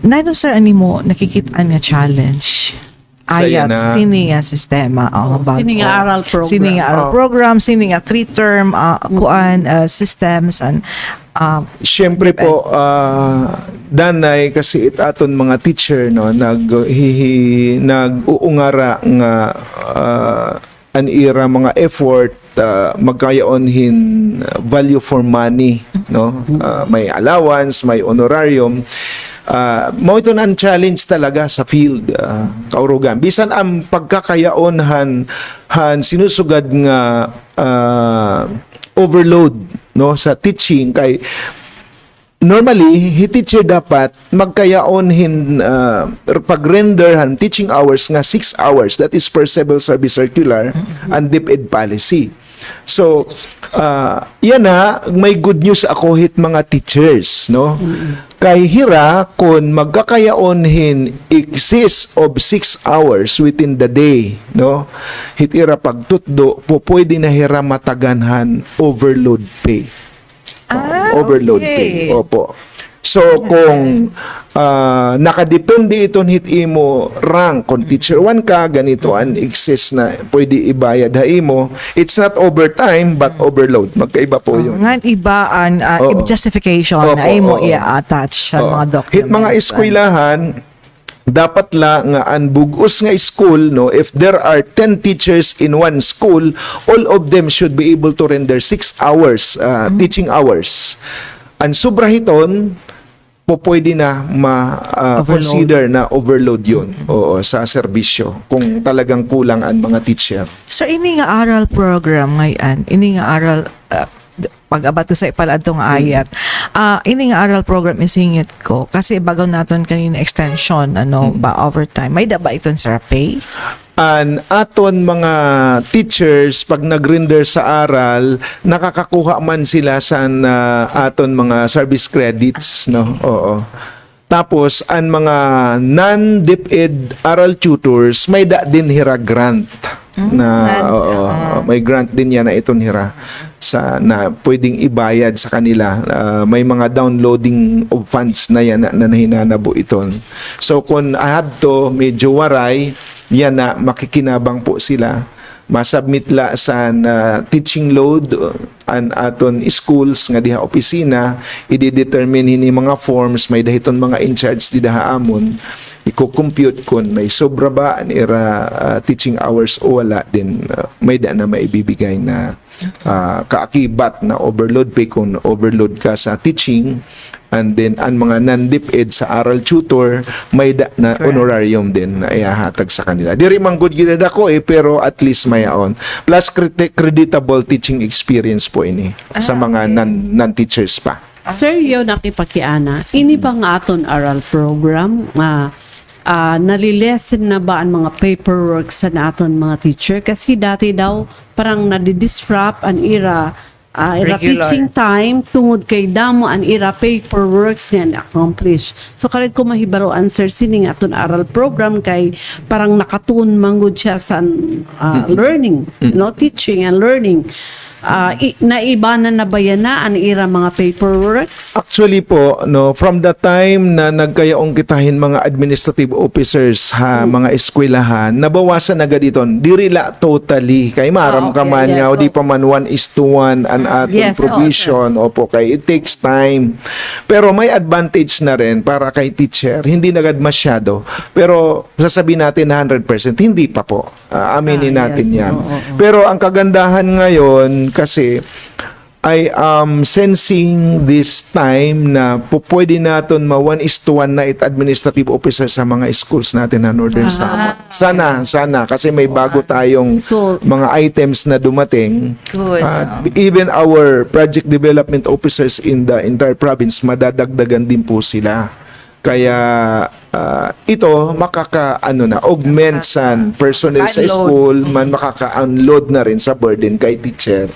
nano sir ani mo nakikitaan nga challenge Saya ayat na. sini nga sistema Sini nga aral program. sini nga aral program sini nga 3-term kuan systems and Siyempre po, danay kasi aton mga teacher no nag-uungara nga anira mga effort magkayaon hin value for money no may allowance, may honorarium. Mo ito ang challenge talaga sa field kaurugan bisan ang pagkakayaon han sinusugad nga overload no sa teaching kay normally teacher dapat magkayaon hin pag-render han teaching hours nga 6 hours that is per civil service circular and DepEd policy. So yan na may good news ako hit mga teachers no kay hira kun magkakayaon hin exist of 6 hours within the day no hit ira pagtutdo po pwede na hira mataganhan overload pay. Overload okay. pay. Opo. So kung nakadepende iton hit imo rank kung teacher 1 ka ganito an excess na pwede ibayad ha imo it's not overtime but overload magkaiba po yun. nga iba an Oo. justification na Opo, imo oo. i-attach ang Oo. mga documents. Hit mga eskwelahan dapat la nga ang bugos nga school no if there are 10 teachers in one school all of them should be able to render 6 hours teaching hours ang sobra hiton po pwede na consider na overload yun sa serbisyo kung talagang kulang ang mga teacher. So ini nga aral program ngayon, ini nga aral pag-abato sa ipaladtong ayat. Ini nga aral program isingit ko kasi bagaw naton kanina extension ano ba overtime. May da ba iton sa pay? an aton mga teachers pag nag-render sa aral nakakakuha man sila sa aton mga service credits, no? Oo. Tapos ang mga non-DepEd aral tutors may din hira grant may grant din yan na iton hira na pwedeng ibayad sa kanila. May mga downloading of funds na yan na nahinanabo iton. So kung ahadto medyo waray, yan na makikinabang po sila. Masubmit la sa teaching load an aton schools nga diha opisina, i-determine hini mga forms, may dahiton mga in charge di daha amon, i-compute kun may sobra ba an ira teaching hours o wala, din may da na maibibigay na kaakibat na overload pay kung overload ka sa teaching. And then ang mga non-DepEd sa aral tutor may na honorarium din na ihahatag sa kanila. Diri man good gid ako pero at least mayaon. Plus creditable teaching experience po ini sa mga non-teachers pa. Sir, yaw nakipakiana, ini ba nga aton aral program nalilesen na ba ang mga paperwork sa naton mga teacher? Kasi dati daw parang nadidisrupt ang ira teaching time tungod kay damo an ira paperworks nga accomplish. So kalit ko mahibaro answer sining aton aral program kay parang nakatun manggod siya sa learning, teaching and learning. Naibanan na ba yan na ang ira mga paperworks? Actually po, from the time na nagkayaong kitahin mga administrative officers mga eskwelahan, nabawasan na gaditon. Dirila totally. Kay maram ka man nga, o di pa man 1:1 an ating provision. Opo, kay it takes time. Pero may advantage na rin para kay teacher. Hindi nagad masyado. Pero sasabihin natin na 100%, hindi pa po. Aminin natin yan. Pero ang kagandahan ngayon, kasi I am sensing this time na pwede natin ma 1:1 na administrative officer sa mga schools natin na Northern Samar. Sana kasi may bago tayong mga items na dumating. Good. Even our project development officers in the entire province, madadagdagan din po sila. Kaya ito augment sa personnel sa school, man makaka-unload na rin sa burden kay teacher.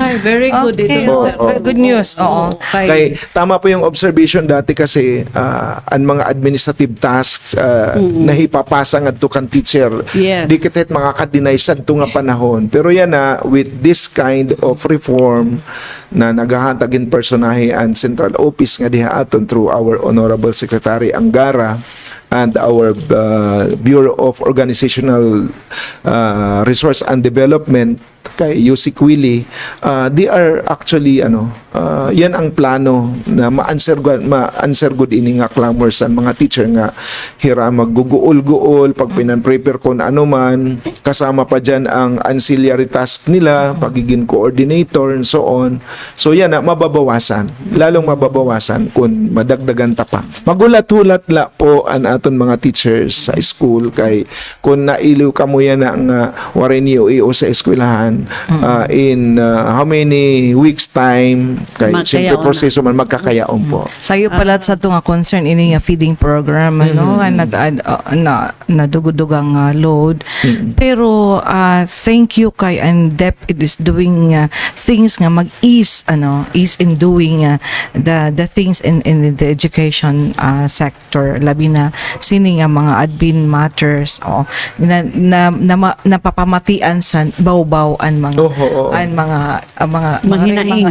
Ay, very good. Okay. Ito. Good news. Oo. Kay tama po yung observation dati kasi ang mga administrative tasks na hipapasa ngadto kan teacher. Yes. Di kitet makaka-deny sadto nga panahon. Pero yan with this kind of reform na nagahatagin personahe ang central office nga diha aton through our honorable secretary Angara and our Bureau of Organizational Resource and Development kay UC Quili, they are actually yan ang plano na ma-answer good ini nga clamors sa mga teacher nga hira magguguol-guol pag pinan-prepare ko na man, kasama pa dyan ang ancillary task nila, pagiging coordinator and so on. So yan mababawasan, lalong mababawasan kung madagdagan ta pa. Magulat-hulat la po ang aton mga teachers sa school kay kung nailiw ka mo yan ang waray niyo sa eskwelahan in how many weeks time kay siyempre proseso man magkakayaon po. Sayo pala sa ito nga concern ini nga feeding program nadugudugang load. Pero thank you kay DepEd it is doing things nga mag-ease ease in doing the things in the education sector, labi na sini nga mga admin matters napapamatian sa bawbaw ang mga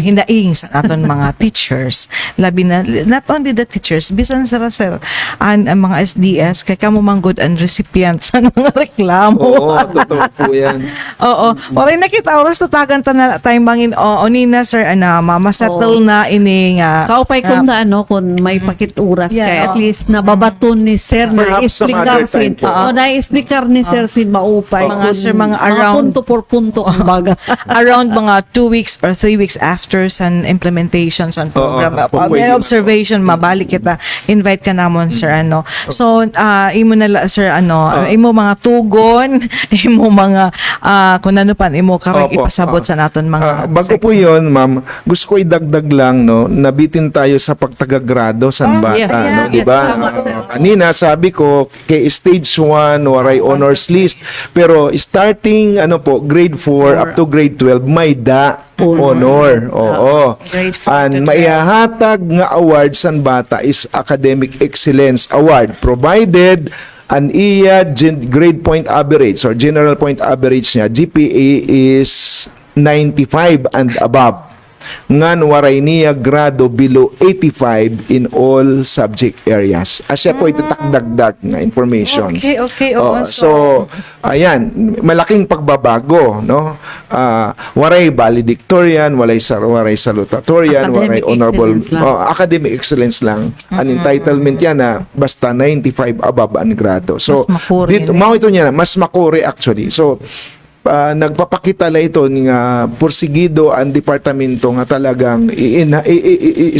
hinaing sa aton mga teachers, labi na not only the teachers bisan sir ang mga SDS kay kamo manggod ang recipients sa mga reklamo. Oo, totoo po yan. Oo. Oray nakita oras tatagan ta na tayong bangin onina sir masettle na ini nga kaupay kung kung may pakituras kay at least nababaton ni sir na Perhaps some explicar other time sin po. na-explicar ni sir sin maupay Mga kung sir, mga around- punto por punto ang baga. around mga 2 weeks or 3 weeks after sa implementation sa program. May observation, mabalik kita, invite ka namon sir So imo na sir imo mga tugon, imo mga kung ano pan imo karong Opo. ipasabot sa naton mga Bago po yun, ma'am, gusto ko idagdag lang, no, nabitin tayo sa pagtagagrado sa bata, yes, no, yes, di ba? tama. Kanina sabi ko, kay stage 1, waray honors list, pero starting, grade 4 up to grade 12, may honor. Oo. Grade 4 And to 12. maihahatag nga award sa bata is Academic Excellence Award, provided an iya grade point average or general point average niya, GPA is 95 and above. Ngan waray niya grado below 85 in all subject areas. Asya po itatakdagdag nga information. Okay. Oh, so, ayan, malaking pagbabago, no? Waray valedictorian, waray salutatorian, waray Academic honorable, excellence lang. academic excellence lang. An entitlement yan na basta 95 above ang grado. So, Mas makuri, dito, ito niya, mas makuri actually. So, nagpapakita la ito nga porsigido ang departamento nga talagang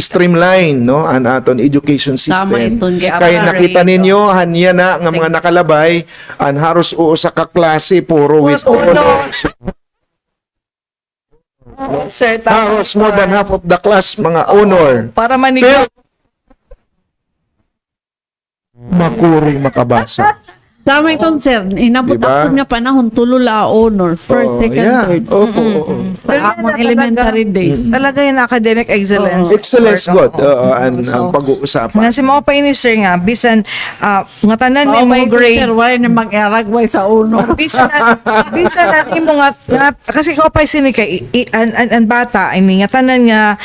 streamline, no, ang aton education system. Tama ito, Kaya nakita ninyo hanya na nga mga nakalabay ang haros usa ka klase puro with honors. Sir, Haros more than half of the class mga honor. para manigaw. Makuring makabasa. Tama ito, sir. Inabot Diba? ako niya panahon, tulula honor, first, second, third. Opo. Sa among elementary days. Talaga yung academic excellence. Excellence work, God oo. ang So, pag-uusapan. nga si mga pa ini sir nga bisan nga tanan Oh, may grade Sir, why na mag-eragway sa honor? bisan na imo nga kasi ko pa sini kay an bata ini nga tanan nga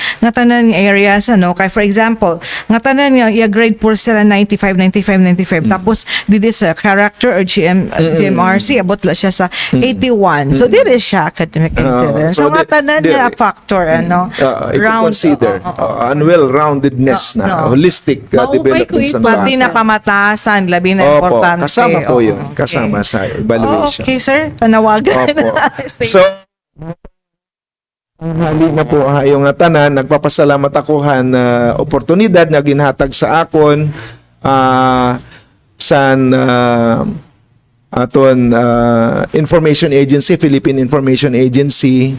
areas kay for example nga tanan nga grade 4 sila 95 tapos dili sa character or GMRC abot la siya sa 81 so dili siya academic excellence so nga tanan nga factor consider and well-roundedness na holistic Maupay ko development sa ito. pati bata. na pamatasan labi na Opo, importante kasama po yun. Oo, okay. Kasama sa evaluation. Okay, sir. Panawagan. Opo. Sige. So, hali na po yung tanan, nagpapasalamat ako na oportunidad na ginhatag sa akon sa aton information agency, Philippine Information Agency,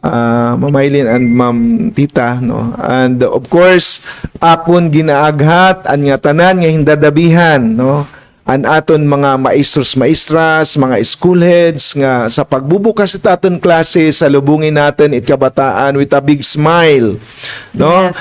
Ma'am Eileen and Ma'am Tita, no? And of course, akon ginaaghat an nga tanan nga hindadabihan, no? An aton mga maestros-maestras, mga school heads nga sa pagbubukas sa aton klase sa lubungin natin it kabataan with a big smile, no?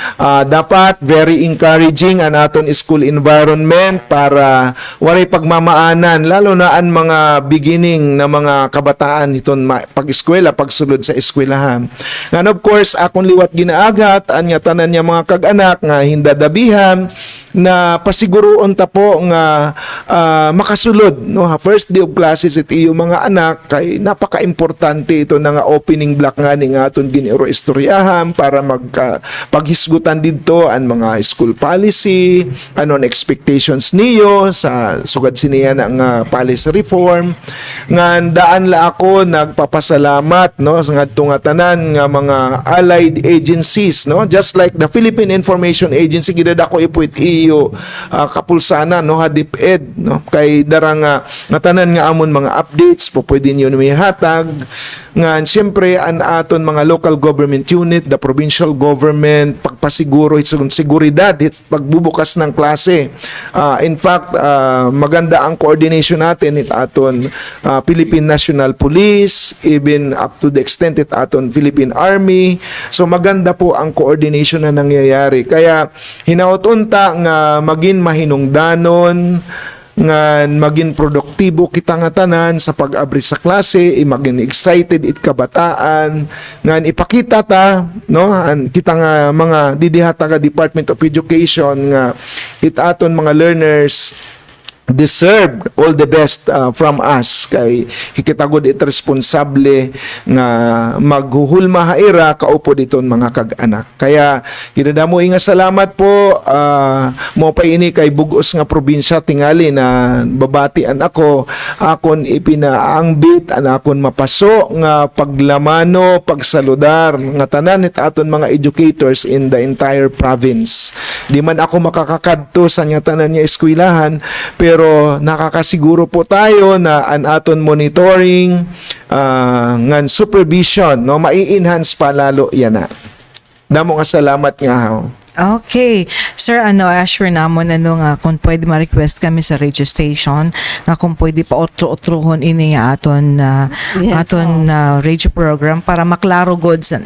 Dapat very encouraging an aton school environment para waray pagmamaanan lalo na ang mga beginning na mga kabataan iton pag-eskwela, pagsulod sa eskwelahan. And of course, akong liwat ginaagat an nga tanan niya mga kag-anak nga hindadabihan na pasiguroon ta po nga makasulod, no, first day of classes it iyo mga anak kay napaka-importante ito na nga opening block nga ni nga aton giniro istoryahan para paghisgutan didto ang mga school policy, anon expectations niyo sa sugad siniya na nga policy reform nga daan la ako nagpapasalamat, no, sa ngadto nga tanan nga mga allied agencies, no, just like the Philippine Information Agency gidadako ipuit iyo kapulsana, no, HADIP-ED, no, kay darang nga tanan nga amon mga updates po pwede niyo hatag nga siyempre an aton mga local government unit, the provincial government pagpasiguro itong seguridad pagbubukas ng klase. In fact, maganda ang coordination natin it aton Philippine National Police, even up to the extent it aton Philippine Army. So maganda po ang coordination na nangyayari. Kaya hinaut-unta nga maging mahinungdanon nga maging produktibo kita nga tanan sa pag-abri sa klase, maging excited it kabataan, nga ipakita ta, no, kita nga mga didihata ka Department of Education nga it aton mga learners deserve all the best from us kay hikitagod it responsable nga maghuhulma haira kaupo diton mga kag-anak. Kaya ginadamo nga salamat po mo pa ini kay bugos nga probinsya tingali na babatian ako akon ipinaangbit an akon mapaso nga paglamano pagsaludar nga tanan it aton mga educators in the entire province. Di man ako makakakadto sa nga tanan nga eskwelahan pero nakakasiguro po tayo na an aton monitoring ngan supervision no mai-enhance pa lalo yan na. Damo nga salamat nga ho. Okay. Sir, assure namon nga kung pwede ma-request kami sa radio station nga kung pwede pa otro-otrohon ini nga aton Yes, radio program para maklaro god sa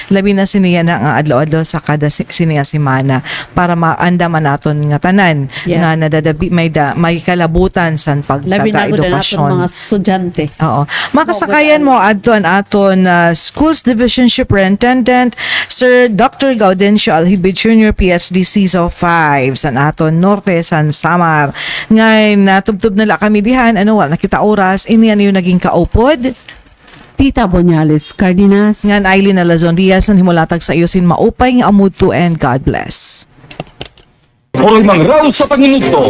labi na siniya na nga adlaw-adlaw sa kada siniya semana para maandaman naton nga tanan Yes. nga nadadabi may kalabutan sa Labi na ko din natin pagkaka-edukasyon. mga estudyante. Oo. Makasakayan mo aton Schools Division Superintendent Sir Dr. Gaudencio Alhibid Jr. PhD CISO 5 san aton Norte San Samar. Ngay natubtub nila kami dihan wala nakita oras ini yung naging kaupod Tita Boniales Cardenas. ngan Aileen Alazon Diaz ang himulatag sa iyo sin maupay nga amud to and God bless. Oray mang round sa panginuto.